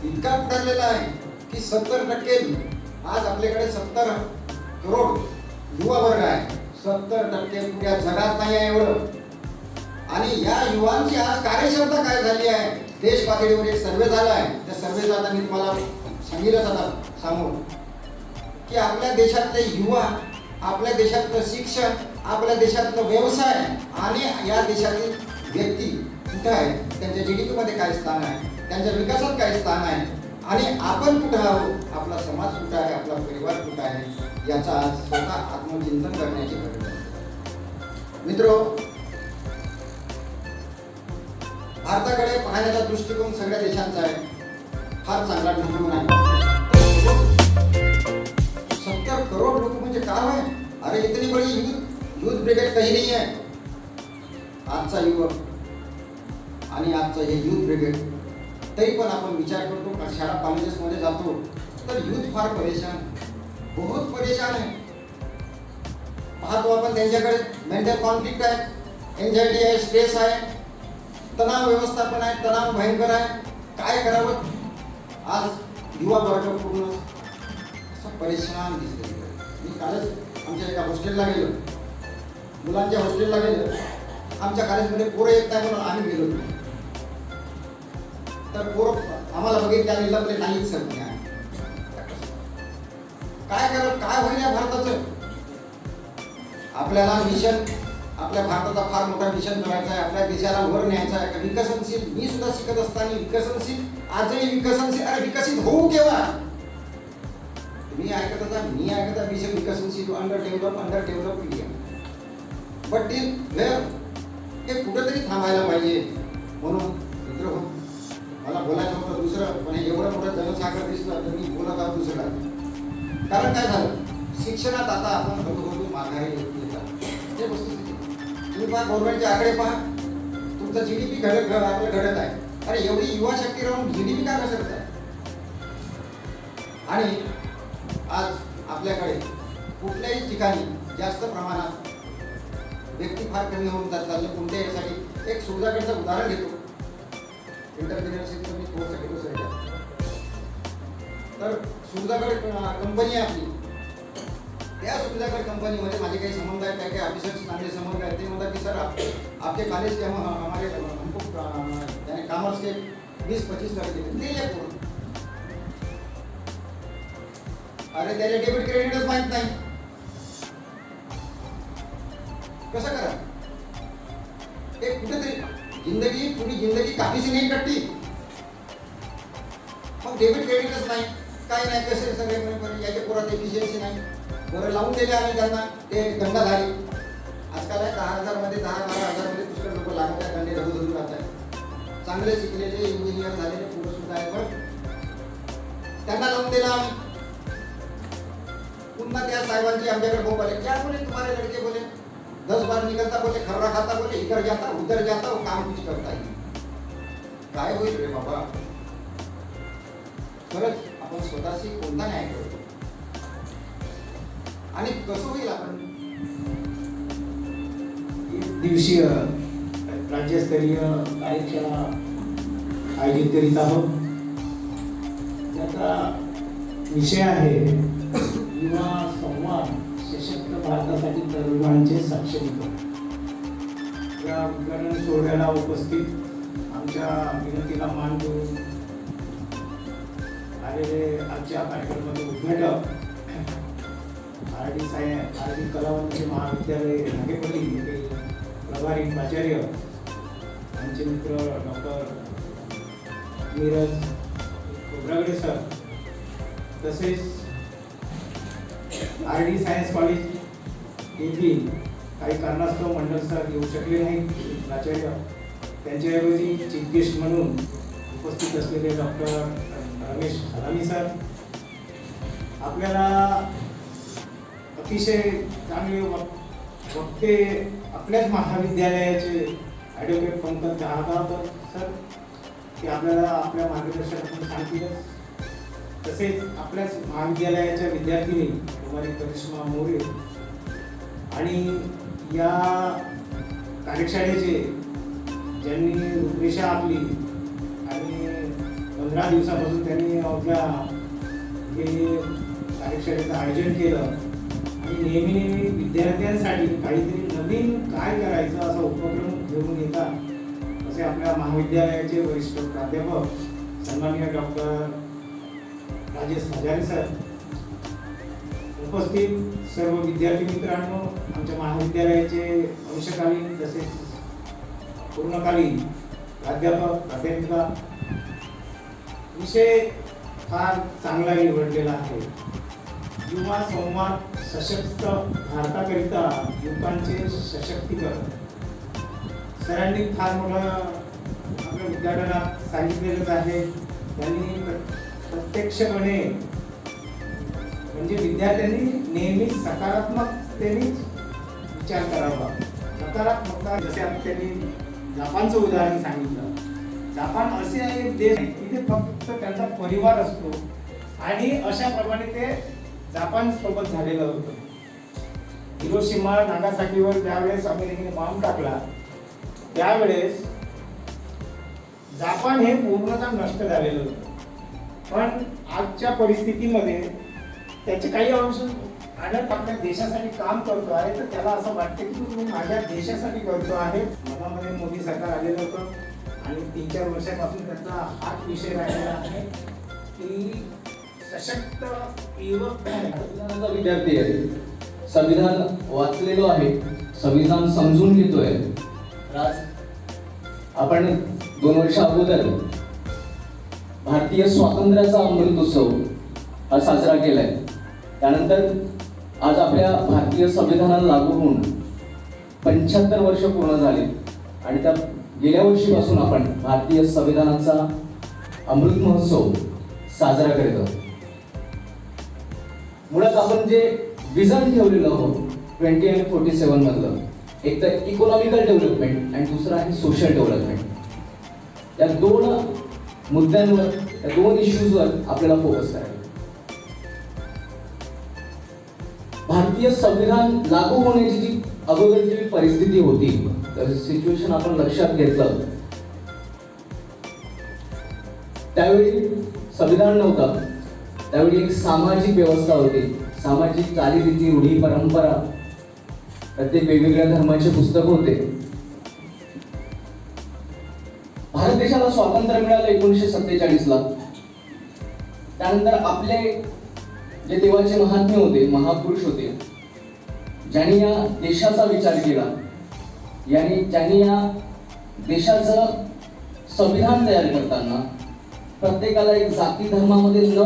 इतका पुढारलेला आहे की 70% आज आपल्याकडे 70 करोड युवा वर्ग आहे. 70% पुऱ्या जगात नाही आहे एवढं. आणि या युवांची आज कार्यक्षमता काय झाली आहे, देश पातळीवर एक सर्वे झाला आहे. त्या सर्वेचा आता मी तुम्हाला सांगितलं आता समोर की आपल्या देशातले युवा, आपल्या देशातलं शिक्षण, आपल्या देशातलं व्यवसाय आणि या देशातील व्यक्ती कुठं आहे, त्यांच्या GDP मध्ये काय स्थान आहे, त्यांच्या विकासात काय स्थान आहे आणि आपण कुठं आहोत, आपला समाज कुठं आहे, आपला परिवार कुठं आहे, याचा आज स्वतः आत्मचिंतन करण्याची गरज आहे. मित्रो, भारताकडे पाहण्याचा दृष्टिकोन सगळ्या देशांचा आहे, फार चांगला दृष्टिकोन आहे. 70 करोड लोक म्हणजे काय आहे? अरे इतनी बड़ी यूथ ब्रिगेड कहीं नहीं है. आजचा युवक आणि आजचं हे यूथ ब्रिगेड, तरी पण आपण विचार करतो का शाळा कॉलेजेसमध्ये जातो तर यूथ फार परेशान, बहुत परेशान आहे. पाहतो आपण त्यांच्याकडे मेंटल कॉन्फ्लिक्ट आहे, एन्झायटी आहे, स्ट्रेस आहे, तणाव व्यवस्थापन आहे, तणाव भयंकर आहे. काय करावं? आज युवा वर्ग पूर्ण असं परेशान दिसते. मी कालच आमच्या एका हॉस्टेलला गेलो, मुलांच्या हॉस्टेलला गेलो. आमच्या कॉलेजमध्ये पोरं येत नाही म्हणून आम्ही गेलो. तर पोरं आम्हाला बघितले आणि लपले नाहीच सर. काय करत काय होईल या भारताचं? आपल्याला मिशन, आपल्या भारताचा फार मोठा मिशन करायचा आहे, आपल्या देशाला वर न्यायचा आहे. विकसनशील, मी सुद्धा शिकत असताना विकसनशील, आजही विकसनशील. अरे विकसित होऊ केव्हा? तुम्ही ऐकत होता, मी ऐकत आहे मिशन विकसनशील, अंडर डेव्हलप इंडिया. बट हे कुठेतरी थांबायला पाहिजे. म्हणून मित्र हो, मला बोलायचं होतं दुसरं, पण एवढं मोठं जनसागर दिसलं तर मी बोलत आहोत दुसरं. कारण काय झालं, शिक्षणात आता आपण हळूहळू माघारी येतात. हे वस्तू तुम्ही पहा, गव्हर्नमेंटचे आकडे पहा, तुमचं GDP आपलं घडत आहे. अरे एवढी युवा शक्ती राहून GDP का घसरत आहे? आणि आज आपल्याकडे कुठल्याही ठिकाणी जास्त प्रमाणात व्यक्ती फार कमी होऊन चाललं. कोणत्या यासाठी एक सुविधाकडचं उदाहरण घेतो. एंटरप्रिनरशिपचं मी थोडंसं घेतो सर. तर सुविधाकडे कंपनी आहे आपली. त्या सुविधाकडे कंपनीमध्ये माझे काही संबंध आहेत, काही ऑफिसर्स चांगले संबंध आहेत. ते म्हणतात की सर आपके कॉलेज के हमारे हमको यानी कॉमर्स के 20-25 लड़के दिले पूर्ण. अरे त्याला डेबिट क्रेडिटच माहित नाही, कसं करा? एक कुठेतरी पूरी जिंदगी काफीशी नाही कटती. मग डेबिट क्रेडिटच नाही, काय नाही, कसे सगळे म्हणजे याच्या पुरात एफिशियन्सी नाही. बरं लावून दिले आम्ही त्यांना, ते दंडाधारी. आजकाल आहे 10,000 मध्ये 10-12,000 मध्ये पुष्कळ लोक लागत आहेत, दंडे धरू राहत आहेत. चांगले शिकलेले इंजिनियर झालेले पुढे सुद्धा आहे, पण त्यांना लावून दिला आम्ही. पुन्हा त्या साहेबांची आमच्याकडे भोप आले. क्या बोले तुम्हारे लड़के? बोले 10 बार निकलता, बोले खर्रा खाता, बोले इधर जाता उधर जाता, वो काम कुछ करता ही. काय होईल रे बाबा? खरंच आपण स्वतःशी कोणता न्याय करतो आणि कसं होईल? आपण दिवसीय राज्यस्तरीय कार्यशाळा आयोजित करीत आहोत. त्याचा विषय आहे युवा संवाद, सशक्त भारतासाठी तरुणांचे सक्षमीकरण. या उद्घाटन सोहळ्याला उपस्थित आमच्या विनंतीला मान देऊन आलेले आजच्या कार्यक्रमाचे उद्घाटक RD कलावंत महाविद्यालय नागेपल्ली येथे प्रभारी प्राचार्य आमचे मित्र डॉक्टर नीरज खोब्रागडे सर, तसेच RD सायन्स कॉलेज येथील काही कारणास्तव मंडल सर येऊ शकले नाहीत प्राचार्य, त्यांच्याऐवजी चीफ गेस्ट म्हणून उपस्थित असलेले डॉक्टर रमेश हलामी सर, आपल्याला अतिशय चांगले वक्ते आपल्याच महाविद्यालयाचे ॲडव्होकेट पंकज जहागावकर सर, ते आपल्याला आपल्या मार्गदर्शनातून सांगतीलच. तसेच आपल्याच महाविद्यालयाच्या विद्यार्थिनी कुमारी करिश्मा मोरे आणि या कार्यशाळेचे ज्यांनी रूपरेषा आखली आणि 15 दिवसापासून त्यांनी अवघ्या हे कार्यशाळेचं आयोजन केलं आणि नेहमी नेहमी विद्यार्थ्यांसाठी काहीतरी नवीन काय करायचं असा उपक्रम घेऊन येतात असे आपल्या महाविद्यालयाचे वरिष्ठ प्राध्यापक सन्माननीय डॉक्टर राजेश हजारे सर, उपस्थित सर्व विद्यार्थी मित्रांनो, आमच्या महाविद्यालयाचे अंशकालीन तसेच पूर्णकालीन प्राध्यापक प्राध्यापिका, विषय फार चांगला निवडलेला आहे. युवा संवाद सशक्त भारताकरिता युवकांचे सशक्तीकरण. सरांनी फार मोठं आपल्या विद्यार्थ्यांना सांगितलेलंच आहे. त्यांनी प्रत्यक्षपणे म्हणजे विद्यार्थ्यांनी नेहमी सकारात्मकतेने विचार करावा. सकारात्मकता जसे त्यांनी जपानचं उदाहरण सांगितलं. जपान असे एक देश आहे तिथे फक्त त्यांचा परिवार असतो आणि अशा प्रमाणे ते जपान सोबत झालेलं होतं. हिरोशिमा नागासाकीवर ज्यावेळेस अमेरिकेने बॉम्ब टाकला त्यावेळेस जपान हे पूर्णतः नष्ट झालेलं होतं. पण आजच्या परिस्थितीमध्ये त्याचे काही अंश आणत आपल्या देशासाठी काम करतो आहे, तर त्याला असं वाटतं की मी माझ्या देशासाठी करतो आहे. मधामध्ये मोदी सरकार आलेलं होतं आणि 3-4 वर्षापासून त्याचा हाच विषय राहिलेला आहे की सशक्त युवक विद्यार्थी आहे, संविधान वाचलेलो आहे, संविधान समजून घेतोय. आपण 2 वर्ष अगोदर भारतीय स्वातंत्र्याचा अमृतोत्सव हा साजरा केलाय. त्यानंतर आज आपल्या भारतीय संविधानाला लागू होऊन 75 वर्ष पूर्ण झाली आणि त्या गेल्या वर्षीपासून आपण भारतीय संविधानाचा अमृत महोत्सव साजरा करत आहोत. मुळात आपण जे विजन ठेवलेलं आहोत 20 आणि 47 मधलं, एक तर इकॉनॉमिकल डेव्हलपमेंट आणि दुसरं आहे सोशल डेव्हलपमेंट. या 2 मुद्द्यांवर, या 2 इश्यूजवर आपल्याला फोकस करायचं. भारतीय संविधान लागू होण्याची जी अगोदरची परिस्थिती होती, तर सिच्युएशन आपण लक्षात घेतलं, त्यावेळी संविधान नव्हतं. त्यावेळी एक सामाजिक व्यवस्था होती, सामाजिक चालीरीती, रूढी, परंपरा, प्रत्येक वेगवेगळ्या धर्माचे पुस्तक होते. भारत देशाला स्वातंत्र्य मिळालं 1947 ला. त्यानंतर आपले जे देवाचे महात्मे होते, महापुरुष होते, ज्यांनी या देशाचा विचार केला, ज्यांनी या देशाचं संविधान तयार करताना प्रत्येकाला एक जाती धर्मामध्ये न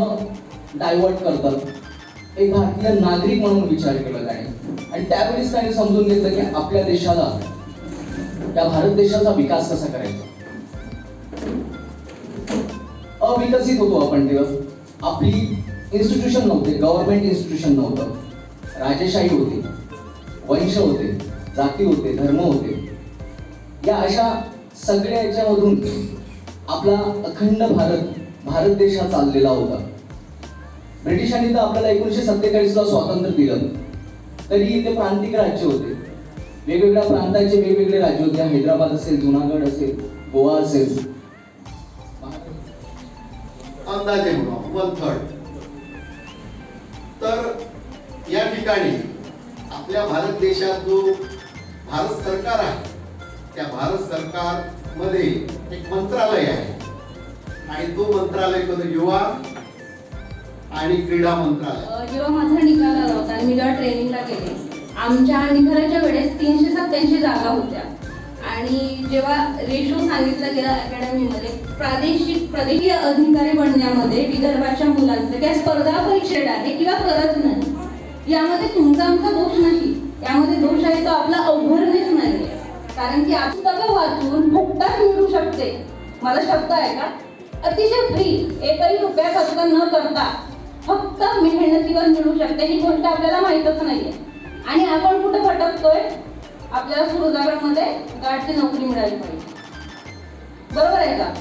डायव्हर्ट करतात एक भारतीय नागरिक म्हणून विचार केला त्याने. आणि त्यावेळेस त्याने समजून घेतलं की आपल्या देशाला, त्या भारत देशाचा विकास कसा करायचा. अविकसित होतो आपण तेव्हा. आपली इन्स्टिट्यूशन नव्हते, गव्हर्नमेंट इन्स्टिट्यूशन नव्हतं, राजेशाही होती, वंश होते, जाती होते, धर्म होते. या अशा सगळ्या याच्यामधून आपला अखंड भारत देश हा चाललेला होता. ब्रिटिशांनी तर आपल्याला 1947 ला स्वातंत्र्य दिलं, तरी ते प्रांतिक राज्य होते. वेगवेगळ्या प्रांताचे वेगवेगळे राज्य होते. हैदराबाद असेल, जुनागड असेल, गोवा असेल. अंदाजे 1/3. तर या ठिकाणी आपल्या भारत देशात जो भारत सरकार आहे, त्या भारत सरकार मध्ये एक मंत्रालय आहे आणि तो मंत्रालय कधी युवा आणि क्रीडा मंत्रालय. जेव्हा माझा निकाल आला होता आणि मी जेव्हा ट्रेनिंगला गेले, आमच्या निकालाच्या वेळेस 387 जागा होत्या आणि जेव्हा रेशो सांगितला गेला अकॅडमीमध्ये, प्रादेशिक अधिकारी बनण्यामध्ये विदर्भाच्या मुलांचं त्या स्पर्धा परीक्षेत आहे किंवा करत नाही, यामध्ये तुमचा आमचा दोष नाही. यामध्ये दोष आहे तो आपला अवघडनेस नाही. कारण की पुस्तकं वाचून फुकटात मिळू शकते. मला शब्द आहे का, अतिशय फ्री, एकही रुपया खर्च न करता फक्त मेहनतीवर मिळू शकते. ही गोष्ट आपल्याला माहीतच नाहीये आणि आपण कुठे भटकतोय. आपल्याला सुरुगारामध्ये गाडची नोकरी मिळाली पाहिजे, बरोबर आहे का,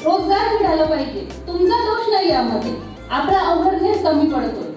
रोजगार मिळाला पाहिजे. तुमचा दोष नाही यामध्ये, आपला अवघडनेस कमी पडतो.